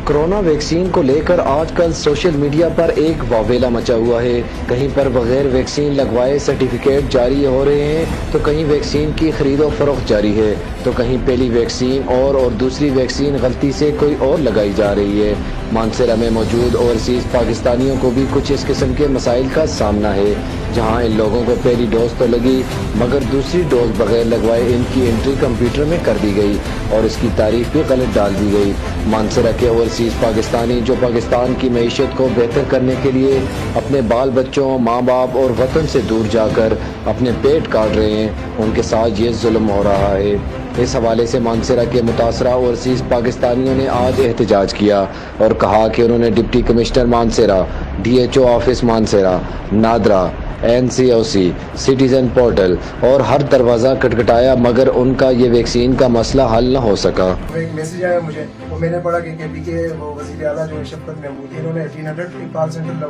Corona vaccine کو لے کر آج کل سوشل میڈیا پر ایک واویلا مچا ہوا ہے۔ کہیں پر بغیر ویکسین لگوائے سرٹیفکیٹ جاری ہو رہے ہیں تو کہیں ویکسین کی خرید و فروخت جاری ہے تو کہیں پہلی ویکسین اور دوسری ویکسین غلطی سے کوئی اور لگائی جا رہی ہے۔ مانسہرہ میں موجود اوورسیز پاکستانیوں کو بھی کچھ اس قسم کے مسائل کا سامنا ہے، جہاں ان لوگوں کو پہلی ڈوز تو لگی مگر دوسری ڈوز بغیر لگوائے ان کی انٹری کمپیوٹر میں کر دی گئی اور اس کی تاریخ بھی غلط ڈال دی گئی۔ مانسہرہ کے اوورسیز پاکستانی جو پاکستان کی معیشت کو بہتر کرنے کے لیے اپنے بال بچوں، ماں باپ اور وطن سے دور جا کر اپنے پیٹ کاٹ رہے ہیں، ان کے ساتھ یہ ظلم ہو رہا ہے۔ اس حوالے سے مانسہرہ کے متاثرہ اوورسیز پاکستانیوں نے آج احتجاج کیا اور کہا کہ انہوں نے deputy commissioner Mansehra, D H O office Mansehra, NADRA, NCOC، citizen portal اور ہر دروازہ کھٹکھٹایا مگر ان کا یہ ویکسین کا مسئلہ حل نہ ہو سکا۔ ایک میسج آیا مجھے، وہ میں نے پڑھا کہ KP کے وہ وزیر اعلیٰ جو شفقت محمود، انہوں نے 1800 کال سینٹر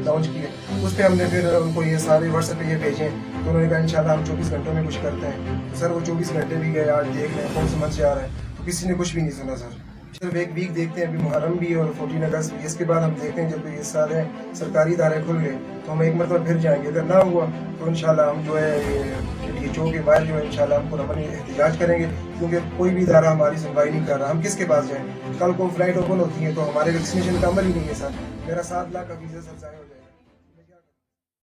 لانچ کیے۔ اس پہ ہم نے پھر ان کو یہ سارے واٹس ایپ پہ یہ بھیجے تو انہوں نے کہا انشاءاللہ ہم 24 گھنٹوں میں کچھ کرتے ہیں۔ سر وہ 24 گھنٹے بھی گئے، آج دیکھ لیں کون سے منتھ سے آ رہا ہے تو کسی نے کچھ بھی نہیں سنا سر۔ صرف ایک ویک دیکھتے ہیں، ابھی محرم بھی اور 14 اگست بھی، اس کے بعد ہم دیکھتے ہیں جب یہ سارے سرکاری ادارے کھل گئے تو ہم ایک مرتبہ پھر جائیں گے۔ اگر نہ ہوا تو انشاءاللہ ہم جو ہے DHO کے باہر جو ہے انشاءاللہ ہم پرامن احتجاج کریں گے، کیونکہ کوئی بھی ادارہ ہماری سنوائی نہیں کر رہا۔ ہم کس کے پاس جائیں؟ کل کو فلائٹ اوپن ہوتی ہے تو ہمارے ویکسینیشن کا عمل ہی نہیں ہے سر۔ میرا 7 لاکھ کا ویزا سر ضائع ہو جائے۔